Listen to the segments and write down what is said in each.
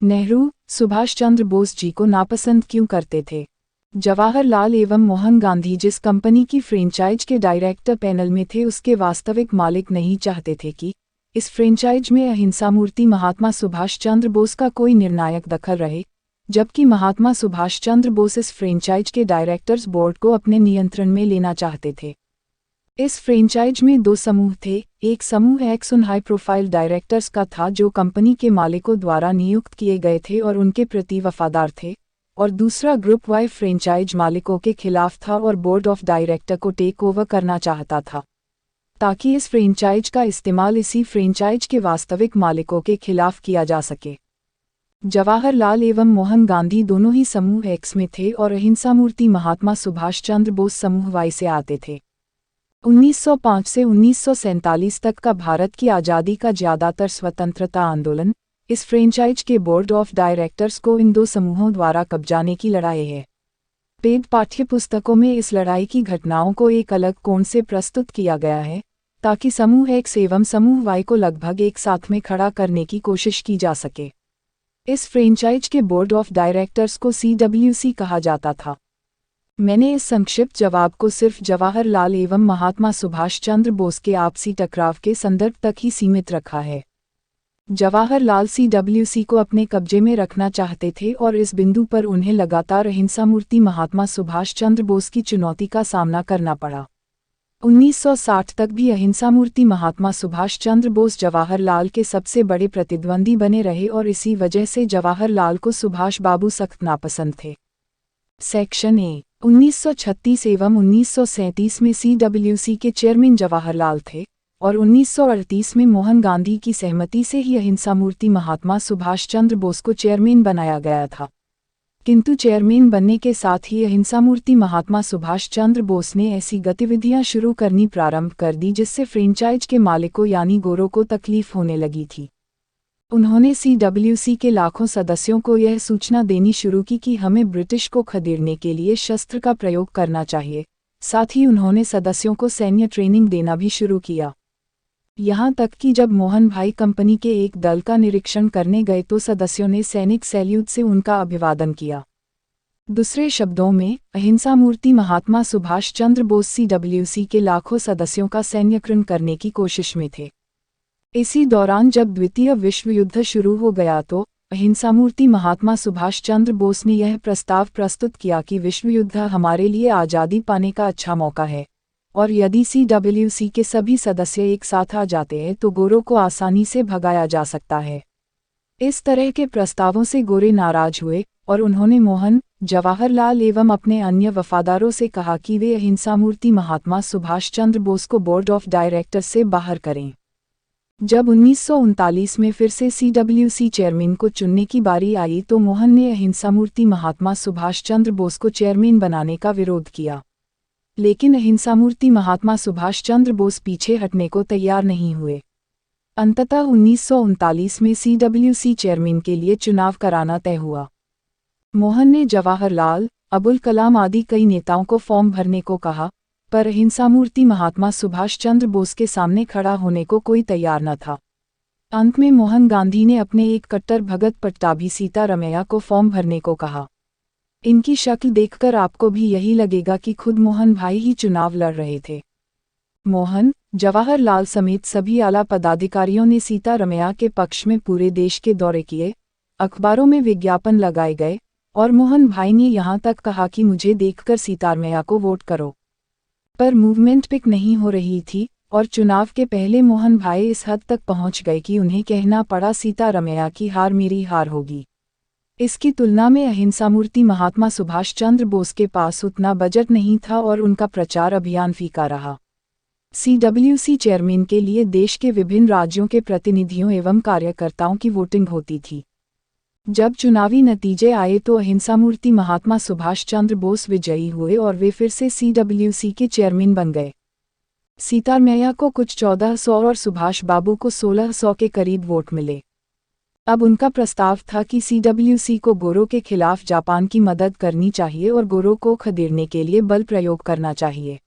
नेहरू सुभाष चंद्र बोस जी को नापसंद क्यों करते थे? जवाहरलाल एवं मोहन गांधी जिस कंपनी की फ्रेंचाइज के डायरेक्टर पैनल में थे उसके वास्तविक मालिक नहीं चाहते थे कि इस फ्रेंचाइज में अहिंसा मूर्ति महात्मा सुभाष चंद्र बोस का कोई निर्णायक दखल रहे, जबकि महात्मा सुभाष चंद्र बोस इस फ्रेंचाइज के डायरेक्टर्स बोर्ड को अपने नियंत्रण में लेना चाहते थे। इस फ्रेंचाइज में दो समूह थे, एक समूह एक्स उन हाई प्रोफाइल डायरेक्टर्स का था जो कंपनी के मालिकों द्वारा नियुक्त किए गए थे और उनके प्रति वफादार थे, और दूसरा ग्रुप वाई फ्रेंचाइज मालिकों के खिलाफ था और बोर्ड ऑफ डायरेक्टर को टेक ओवर करना चाहता था, ताकि इस फ्रेंचाइज का इस्तेमाल इसी फ्रेंचाइज के वास्तविक मालिकों के खिलाफ किया जा सके। जवाहरलाल एवं मोहन गांधी दोनों ही समूह एक्स में थे और अहिंसा मूर्ति महात्मा सुभाष चंद्र बोस समूह वाई से आते थे। 1905 से 1947 तक का भारत की आज़ादी का ज़्यादातर स्वतंत्रता आंदोलन इस फ्रेंचाइज के बोर्ड ऑफ डायरेक्टर्स को इन दो समूहों द्वारा कब्जाने की लड़ाई है। पेड पाठ्यपुस्तकों में इस लड़ाई की घटनाओं को एक अलग कोण से प्रस्तुत किया गया है, ताकि समूह एक्स एवं समूह वाई को लगभग एक साथ में खड़ा करने की कोशिश की जा सके। इस फ्रेंचाइज के बोर्ड ऑफ डायरेक्टर्स को CWC कहा जाता था। मैंने इस संक्षिप्त जवाब को सिर्फ जवाहरलाल एवं महात्मा सुभाष चंद्र बोस के आपसी टकराव के संदर्भ तक ही सीमित रखा है। जवाहरलाल CWC को अपने कब्जे में रखना चाहते थे और इस बिंदु पर उन्हें लगातार अहिंसा मूर्ति महात्मा सुभाष चंद्र बोस की चुनौती का सामना करना पड़ा। 1960 तक भी अहिंसा मूर्ति महात्मा सुभाष चंद्र बोस जवाहरलाल के सबसे बड़े प्रतिद्वंदी बने रहे और इसी वजह से जवाहरलाल को सुभाष बाबू सख्त नापसंद थे। सेक्शन ए 1936 एवं 1937 में CWC के चेयरमैन जवाहरलाल थे और 1938 में मोहन गांधी की सहमति से ही अहिंसा मूर्ति महात्मा सुभाष चंद्र बोस को चेयरमैन बनाया गया था। किंतु चेयरमैन बनने के साथ ही अहिंसा मूर्ति महात्मा सुभाष चंद्र बोस ने ऐसी गतिविधियां शुरू करनी प्रारंभ कर दी जिससे फ्रेंचाइज के मालिकों यानी गोरों को तकलीफ होने लगी थी। उन्होंने CWC के लाखों सदस्यों को यह सूचना देनी शुरू की कि हमें ब्रिटिश को खदेड़ने के लिए शस्त्र का प्रयोग करना चाहिए। साथ ही उन्होंने सदस्यों को सैन्य ट्रेनिंग देना भी शुरू किया। यहाँ तक कि जब मोहन भाई कंपनी के एक दल का निरीक्षण करने गए तो सदस्यों ने सैनिक सैल्यूट से उनका अभिवादन किया। दूसरे शब्दों में, अहिंसा मूर्ति महात्मा सुभाष चंद्र बोस CWC के लाखों सदस्यों का सैन्यकरण करने की कोशिश में थे। इसी दौरान जब द्वितीय विश्व युद्ध शुरू हो गया तो अहिंसा मूर्ति महात्मा सुभाष चंद्र बोस ने यह प्रस्ताव प्रस्तुत किया कि विश्व युद्ध हमारे लिए आज़ादी पाने का अच्छा मौका है, और यदि CWC के सभी सदस्य एक साथ आ जाते हैं तो गोरों को आसानी से भगाया जा सकता है। इस तरह के प्रस्तावों से गोरे नाराज हुए और उन्होंने मोहन, जवाहरलाल एवं अपने अन्य वफादारों से कहा कि वे अहिंसा मूर्ति महात्मा सुभाष चंद्र बोस को बोर्ड ऑफ डायरेक्टर्स से बाहर करें। जब 1939 में फिर से CWC चेयरमैन को चुनने की बारी आई तो मोहन ने अहिंसा मूर्ति महात्मा सुभाष चंद्र बोस को चेयरमैन बनाने का विरोध किया, लेकिन अहिंसा मूर्ति महात्मा सुभाष चंद्र बोस पीछे हटने को तैयार नहीं हुए। अंततः 1939 में CWC चेयरमैन के लिए चुनाव कराना तय हुआ। मोहन ने जवाहरलाल, अबुल कलाम आदि कई नेताओं को फॉर्म भरने को कहा, पर अहिंसा मूर्ति महात्मा सुभाष चंद्र बोस के सामने खड़ा होने को कोई तैयार न था। अंत में मोहन गांधी ने अपने एक कट्टर भगत पट्टाभी सीतारमैया को फॉर्म भरने को कहा। इनकी शक्ल देखकर आपको भी यही लगेगा कि खुद मोहन भाई ही चुनाव लड़ रहे थे। मोहन, जवाहरलाल समेत सभी आला पदाधिकारियों ने सीतारमैया के पक्ष में पूरे देश के दौरे किए, अखबारों में विज्ञापन लगाए गए और मोहन भाई ने यहाँ तक कहा कि मुझे देखकर सीतारमैया को वोट करो। पर मूवमेंट पिक नहीं हो रही थी और चुनाव के पहले मोहन भाई इस हद तक पहुंच गए कि उन्हें कहना पड़ा सीतारमैया की हार मेरी हार होगी। इसकी तुलना में अहिंसा मूर्ति महात्मा सुभाष चंद्र बोस के पास उतना बजट नहीं था और उनका प्रचार अभियान फीका रहा। CWC चेयरमैन के लिए देश के विभिन्न राज्यों के प्रतिनिधियों एवं कार्यकर्ताओं की वोटिंग होती थी। जब चुनावी नतीजे आए तो अहिंसा मूर्ति महात्मा सुभाष चंद्र बोस विजयी हुए और वे फिर से CWC के चेयरमैन बन गए। सीतारमैया को कुछ 1400 और सुभाष बाबू को 1600 के करीब वोट मिले। अब उनका प्रस्ताव था कि CWC को गोरों के खिलाफ जापान की मदद करनी चाहिए और गोरों को खदेड़ने के लिए बल प्रयोग करना चाहिए।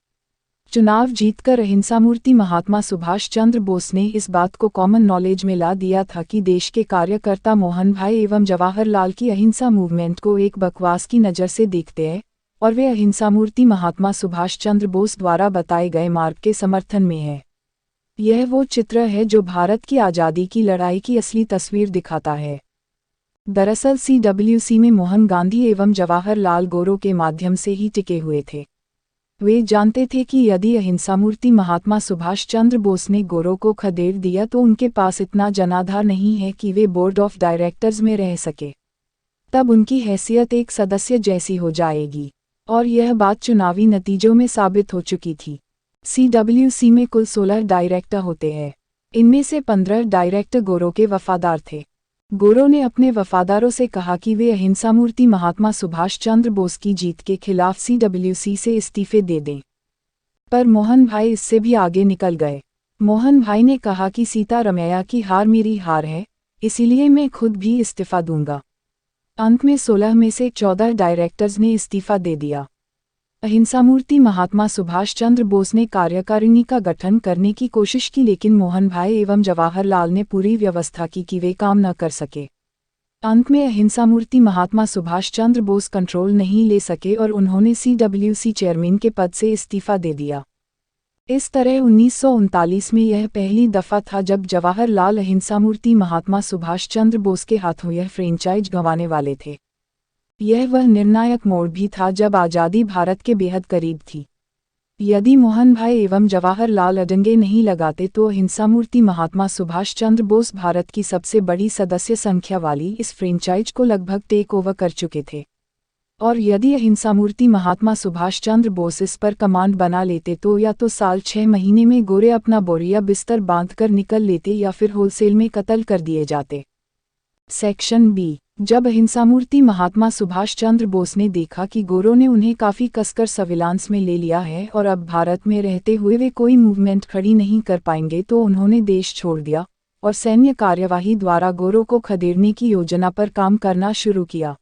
चुनाव जीतकर अहिंसामूर्ति महात्मा सुभाष चंद्र बोस ने इस बात को कॉमन नॉलेज में ला दिया था कि देश के कार्यकर्ता मोहन भाई एवं जवाहरलाल की अहिंसा मूवमेंट को एक बकवास की नज़र से देखते हैं और वे अहिंसामूर्ति महात्मा सुभाष चंद्र बोस द्वारा बताए गए मार्ग के समर्थन में है। यह वो चित्र है जो भारत की आज़ादी की लड़ाई की असली तस्वीर दिखाता है। दरअसल CWC में मोहन गांधी एवं जवाहरलाल गोरों के माध्यम से ही टिके हुए थे। वे जानते थे कि यदि अहिंसामूर्ति महात्मा सुभाष चंद्र बोस ने गोरों को खदेड़ दिया तो उनके पास इतना जनाधार नहीं है कि वे बोर्ड ऑफ डायरेक्टर्स में रह सके। तब उनकी हैसियत एक सदस्य जैसी हो जाएगी, और यह बात चुनावी नतीजों में साबित हो चुकी थी। CWC में कुल 16 डायरेक्टर होते हैं। इनमें से 15 डायरेक्टर गोरों के वफादार थे। गोरों ने अपने वफादारों से कहा कि वे अहिंसामूर्ति महात्मा सुभाष चंद्र बोस की जीत के खिलाफ CWC से इस्तीफे दे दें। पर मोहन भाई इससे भी आगे निकल गए। मोहन भाई ने कहा कि सीतारमैया की हार मेरी हार है, इसीलिए मैं खुद भी इस्तीफा दूंगा। अंत में 16 में से 14 डायरेक्टर्स ने इस्तीफा दे दिया। अहिंसामूर्ति महात्मा सुभाष चंद्र बोस ने कार्यकारिणी का गठन करने की कोशिश की, लेकिन मोहन भाई एवं जवाहरलाल ने पूरी व्यवस्था की कि वे काम न कर सके। अंत में अहिंसामूर्ति महात्मा सुभाष चंद्र बोस कंट्रोल नहीं ले सके और उन्होंने CWC चेयरमैन के पद से इस्तीफा दे दिया। इस तरह 1939 में यह पहली दफ़ा था जब जवाहरलाल अहिंसामूर्ति महात्मा सुभाष चंद्र बोस के हाथों यह फ्रेंचाइज गंवाने वाले थे। यह वह निर्णायक मोड़ भी था जब आज़ादी भारत के बेहद करीब थी। यदि मोहन भाई एवं जवाहरलाल अडंगे नहीं लगाते तो अहिंसामूर्ति महात्मा सुभाष चंद्र बोस भारत की सबसे बड़ी सदस्य संख्या वाली इस फ्रेंचाइज को लगभग टेक ओवर कर चुके थे। और यदि अहिंसामूर्ति महात्मा सुभाष चंद्र बोस इस पर कमांड बना लेते तो या तो साल 6 महीने में गोरे अपना बोरिया बिस्तर बांधकर निकल लेते या फिर होलसेल में कत्ल कर दिए जाते। Section B. जब अहिंसामूर्ति महात्मा सुभाष चंद्र बोस ने देखा कि गोरों ने उन्हें काफ़ी कसकर सर्विलांस में ले लिया है और अब भारत में रहते हुए वे कोई मूवमेंट खड़ी नहीं कर पाएंगे, तो उन्होंने देश छोड़ दिया और सैन्य कार्यवाही द्वारा गोरों को खदेड़ने की योजना पर काम करना शुरू किया।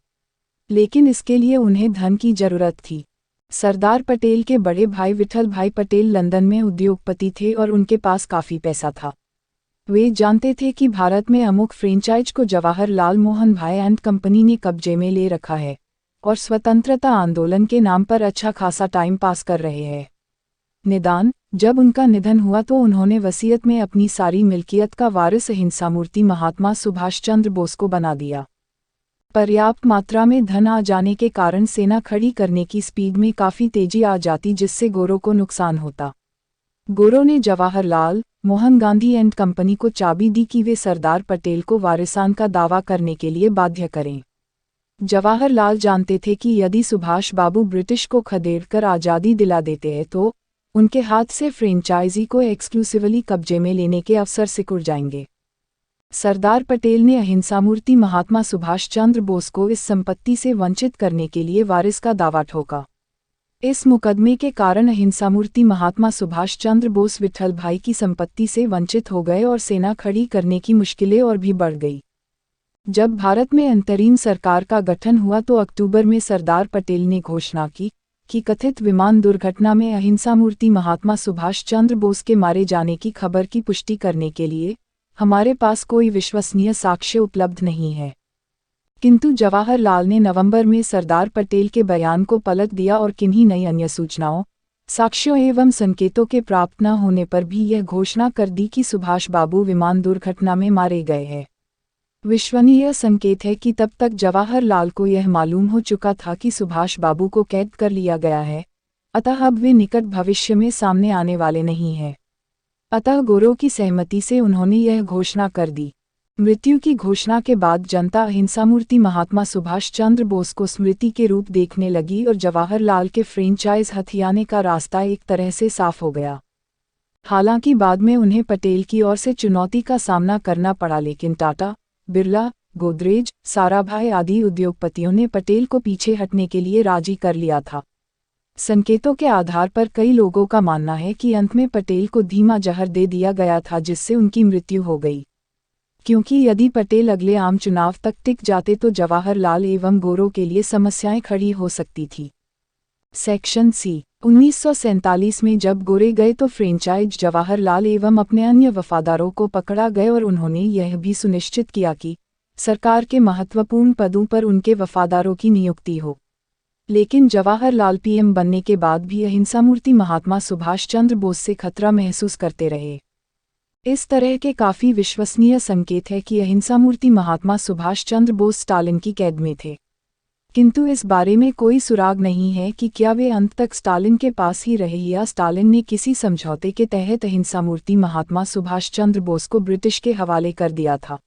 लेकिन इसके लिए उन्हें धन की जरूरत थी। सरदार पटेल के बड़े भाई विठल भाई पटेल लंदन में उद्योगपति थे और उनके पास काफ़ी पैसा था। वे जानते थे कि भारत में अमुक फ्रेंचाइज को जवाहरलाल मोहन भाई एंड कंपनी ने कब्जे में ले रखा है और स्वतंत्रता आंदोलन के नाम पर अच्छा खासा टाइम पास कर रहे हैं। निदान जब उनका निधन हुआ तो उन्होंने वसीयत में अपनी सारी मिल्कियत का वारिस अहिंसामूर्ति महात्मा सुभाष चंद्र बोस को बना दिया। पर्याप्त मात्रा में धन आ जाने के कारण सेना खड़ी करने की स्पीड में काफ़ी तेजी आ जाती, जिससे गोरों को नुकसान होता। गोरों ने जवाहरलाल मोहन गांधी एंड कंपनी को चाबी दी कि वे सरदार पटेल को वारिसान का दावा करने के लिए बाध्य करें। जवाहरलाल जानते थे कि यदि सुभाष बाबू ब्रिटिश को खदेड़कर आज़ादी दिला देते हैं तो उनके हाथ से फ्रेंचाइजी को एक्सक्लूसिवली कब्जे में लेने के अवसर सिकुड़ जाएंगे। सरदार पटेल ने अहिंसामूर्ति महात्मा सुभाष चंद्र बोस को इस संपत्ति से वंचित करने के लिए वारिस का दावा ठोका। इस मुकदमे के कारण अहिंसामूर्ति महात्मा सुभाष चंद्र बोस विठल भाई की संपत्ति से वंचित हो गए और सेना खड़ी करने की मुश्किलें और भी बढ़ गई। जब भारत में अंतरिम सरकार का गठन हुआ तो अक्टूबर में सरदार पटेल ने घोषणा की कि कथित विमान दुर्घटना में अहिंसामूर्ति महात्मा सुभाष चंद्र बोस के मारे जाने की खबर की पुष्टि करने के लिए हमारे पास कोई विश्वसनीय साक्ष्य उपलब्ध नहीं है। किंतु जवाहरलाल ने नवंबर में सरदार पटेल के बयान को पलट दिया और किन्हीं नई अन्य सूचनाओं, साक्ष्यों एवं संकेतों के प्राप्त न होने पर भी यह घोषणा कर दी कि सुभाष बाबू विमान दुर्घटना में मारे गए हैं। विश्वसनीय संकेत है कि तब तक जवाहरलाल को यह मालूम हो चुका था कि सुभाष बाबू को कैद कर लिया गया है, अतः अब वे निकट भविष्य में सामने आने वाले नहीं हैं। अतः गोरों की सहमति से उन्होंने यह घोषणा कर दी। मृत्यु की घोषणा के बाद जनता अहिंसामूर्ति महात्मा सुभाष चंद्र बोस को स्मृति के रूप देखने लगी और जवाहरलाल के फ्रेंचाइज हथियाने का रास्ता एक तरह से साफ हो गया। हालांकि बाद में उन्हें पटेल की ओर से चुनौती का सामना करना पड़ा, लेकिन टाटा, बिरला, गोदरेज, साराभाई आदि उद्योगपतियों ने पटेल को पीछे हटने के लिए राजी कर लिया था। संकेतों के आधार पर कई लोगों का मानना है कि अंत में पटेल को धीमा जहर दे दिया गया था, जिससे उनकी मृत्यु हो गई। क्योंकि यदि पटेल अगले आम चुनाव तक टिक जाते तो जवाहरलाल एवं गोरों के लिए समस्याएं खड़ी हो सकती थी। सेक्शन सी 1947 में जब गोरे गए तो फ्रेंचाइज जवाहरलाल एवं अपने अन्य वफादारों को पकड़ा गए और उन्होंने यह भी सुनिश्चित किया कि सरकार के महत्वपूर्ण पदों पर उनके वफादारों की नियुक्ति हो। लेकिन जवाहरलाल पीएम बनने के बाद भी अहिंसामूर्ति महात्मा सुभाष चंद्र बोस से खतरा महसूस करते रहे। इस तरह के काफ़ी विश्वसनीय संकेत है कि अहिंसामूर्ति महात्मा सुभाष चंद्र बोस स्टालिन की कैद में थे, किंतु इस बारे में कोई सुराग नहीं है कि क्या वे अंत तक स्टालिन के पास ही रहे या स्टालिन ने किसी समझौते के तहत अहिंसामूर्ति महात्मा सुभाष चंद्र बोस को ब्रिटिश के हवाले कर दिया था।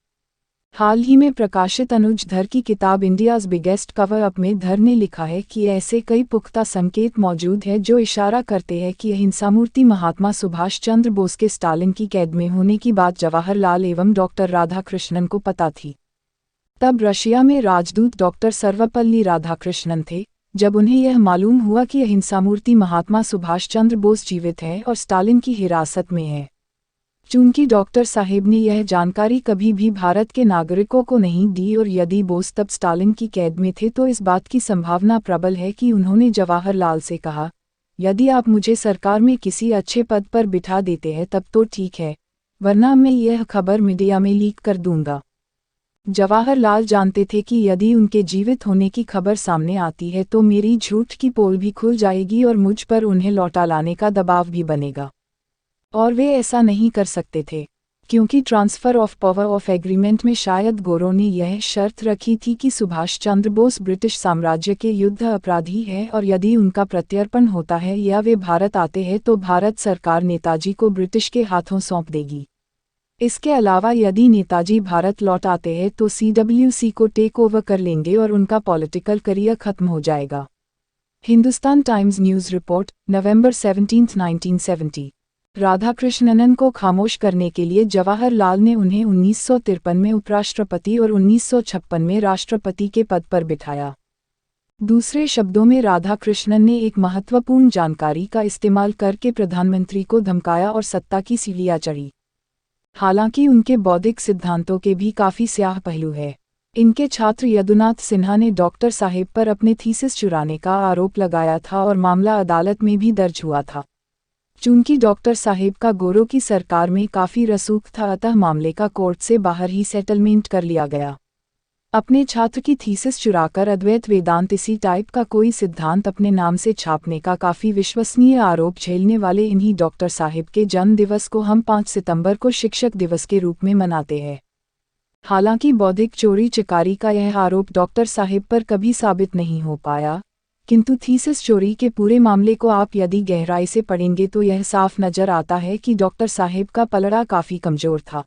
हाल ही में प्रकाशित अनुज धर की किताब इंडियाज़ बिगेस्ट कवर अप में धर ने लिखा है कि ऐसे कई पुख्ता संकेत मौजूद हैं जो इशारा करते हैं कि अहिंसामूर्ति महात्मा सुभाष चंद्र बोस के स्टालिन की कैद में होने की बात जवाहरलाल एवं डॉक्टर राधाकृष्णन को पता थी। तब रशिया में राजदूत डॉक्टर सर्वपल्ली राधाकृष्णन थे। जब उन्हें यह मालूम हुआ कि अहिंसामूर्ति महात्मा सुभाष चंद्र बोस जीवित हैं और स्टालिन की हिरासत में है, चूंकि डॉक्टर साहेब ने यह जानकारी कभी भी भारत के नागरिकों को नहीं दी और यदि बोस तब स्टालिन की कैद में थे तो इस बात की संभावना प्रबल है कि उन्होंने जवाहरलाल से कहा, यदि आप मुझे सरकार में किसी अच्छे पद पर बिठा देते हैं तब तो ठीक है, वरना मैं यह खबर मीडिया में लीक कर दूंगा। जवाहरलाल जानते थे कि यदि उनके जीवित होने की खबर सामने आती है तो मेरी झूठ की पोल भी खुल जाएगी और मुझ पर उन्हें लौटा लाने का दबाव भी बनेगा, और वे ऐसा नहीं कर सकते थे क्योंकि transfer of power of agreement में शायद गोरों ने यह शर्त रखी थी कि सुभाष चंद्र बोस ब्रिटिश साम्राज्य के युद्ध अपराधी है और यदि उनका प्रत्यर्पण होता है या वे भारत आते हैं तो भारत सरकार नेताजी को ब्रिटिश के हाथों सौंप देगी। इसके अलावा यदि नेताजी भारत लौट आते हैं तो CWC को टेक ओवर कर लेंगे और उनका पॉलिटिकल करियर खत्म हो जाएगा। हिंदुस्तान टाइम्स न्यूज़ रिपोर्ट, नवंबर 17, 1970। राधाकृष्णन को खामोश करने के लिए जवाहरलाल ने उन्हें 1953 में उपराष्ट्रपति और 1956 में राष्ट्रपति के पद पर बिठाया। दूसरे शब्दों में राधाकृष्णन ने एक महत्वपूर्ण जानकारी का इस्तेमाल करके प्रधानमंत्री को धमकाया और सत्ता की सीढ़ियां चढ़ी। हालांकि उनके बौद्धिक सिद्धांतों के भी काफ़ी स्याह पहलू है। इनके छात्र यदुनाथ सिन्हा ने डॉक्टर साहेब पर अपने थीसिस चुराने का आरोप लगाया था और मामला अदालत में भी दर्ज हुआ था। चूंकि डॉक्टर साहेब का गोरों की सरकार में काफ़ी रसूख था, अतः मामले का कोर्ट से बाहर ही सेटलमेंट कर लिया गया। अपने छात्र की थीसिस चुराकर अद्वैत वेदांत इसी टाइप का कोई सिद्धांत अपने नाम से छापने का काफ़ी विश्वसनीय आरोप झेलने वाले इन्हीं डॉक्टर साहेब के जन्म दिवस को हम 5 सितंबर को शिक्षक दिवस के रूप में मनाते हैं। हालांकि बौद्धिक चोरी चकारी का यह आरोप डॉक्टर साहेब पर कभी साबित नहीं हो पाया, किंतु थीसिस चोरी के पूरे मामले को आप यदि गहराई से पढ़ेंगे तो यह साफ नजर आता है कि डॉक्टर साहेब का पलड़ा काफ़ी कमज़ोर था।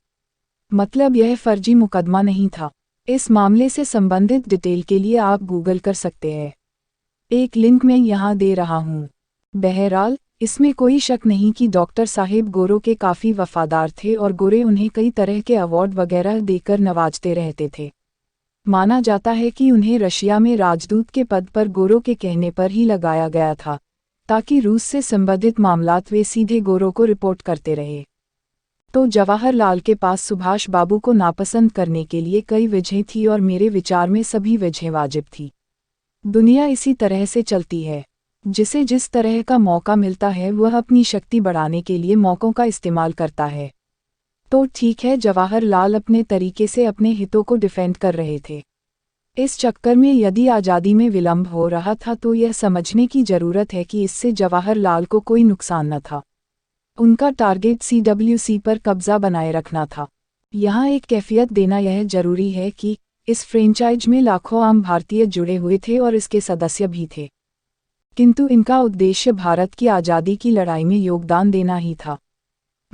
मतलब यह फर्जी मुकदमा नहीं था। इस मामले से संबंधित डिटेल के लिए आप गूगल कर सकते हैं। एक लिंक मैं यहाँ दे रहा हूँ। बहरहाल, इसमें कोई शक नहीं कि डॉक्टर साहेब गोरों के काफ़ी वफादार थे और गोरे उन्हें कई तरह के अवार्ड वगैरह देकर नवाजते रहते थे। माना जाता है कि उन्हें रशिया में राजदूत के पद पर गोरों के कहने पर ही लगाया गया था, ताकि रूस से संबंधित मामलात वे सीधे गोरों को रिपोर्ट करते रहे। तो जवाहरलाल के पास सुभाष बाबू को नापसंद करने के लिए कई वजहें थी और मेरे विचार में सभी वजहें वाजिब थी। दुनिया इसी तरह से चलती है, जिसे जिस तरह का मौका मिलता है वह अपनी शक्ति बढ़ाने के लिए मौक़ों का इस्तेमाल करता है। तो ठीक है, जवाहरलाल अपने तरीके से अपने हितों को डिफेंड कर रहे थे। इस चक्कर में यदि आज़ादी में विलंब हो रहा था तो यह समझने की ज़रूरत है कि इससे जवाहरलाल को कोई नुकसान न था। उनका टारगेट CWC पर कब्जा बनाए रखना था। यहाँ एक कैफियत देना यह जरूरी है कि इस फ्रेंचाइज में लाखों आम भारतीय जुड़े हुए थे और इसके सदस्य भी थे, किंतु इनका उद्देश्य भारत की आज़ादी की लड़ाई में योगदान देना ही था।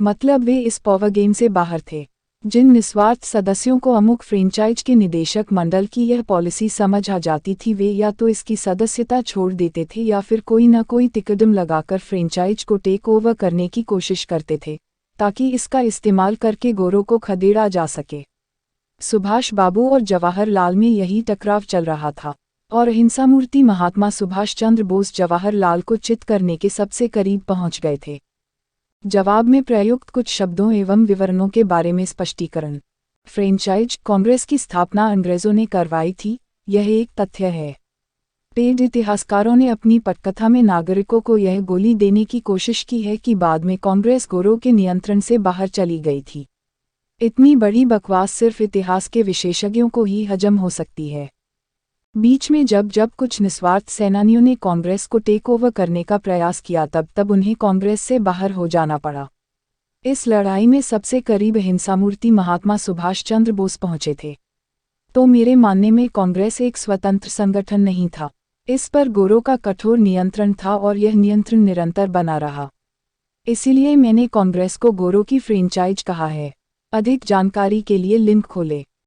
मतलब वे इस पावर गेम से बाहर थे। जिन निस्वार्थ सदस्यों को अमुक फ्रेंचाइज के निदेशक मंडल की यह पॉलिसी समझ आ जाती थी, वे या तो इसकी सदस्यता छोड़ देते थे या फिर कोई न कोई तिकदम लगाकर फ्रेंचाइज को टेक ओवर करने की कोशिश करते थे, ताकि इसका इस्तेमाल करके गोरों को खदेड़ा जा सके। सुभाष बाबू और जवाहरलाल में यही टकराव चल रहा था और अहिंसामूर्ति महात्मा सुभाष चंद्र बोस जवाहरलाल को चित करने के सबसे करीब पहुंच गए थे। जवाब में प्रयुक्त कुछ शब्दों एवं विवरणों के बारे में स्पष्टीकरण। फ्रेंचाइज कांग्रेस की स्थापना अंग्रेजों ने करवाई थी, यह एक तथ्य है। पेड इतिहासकारों ने अपनी पटकथा में नागरिकों को यह गोली देने की कोशिश की है कि बाद में कांग्रेस गोरों के नियंत्रण से बाहर चली गई थी। इतनी बड़ी बकवास सिर्फ इतिहास के विशेषज्ञों को ही हजम हो सकती है। बीच में जब जब कुछ निस्वार्थ सेनानियों ने कांग्रेस को टेक ओवर करने का प्रयास किया तब उन्हें कांग्रेस से बाहर हो जाना पड़ा। इस लड़ाई में सबसे करीब अहिंसामूर्ति महात्मा सुभाष चंद्र बोस पहुंचे थे। तो मेरे मानने में कांग्रेस एक स्वतंत्र संगठन नहीं था। इस पर गोरों का कठोर नियंत्रण था और यह नियंत्रण निरंतर बना रहा। इसीलिए मैंने कांग्रेस को गोरों की फ्रेंचाइज कहा है। अधिक जानकारी के लिए लिंक खोलें।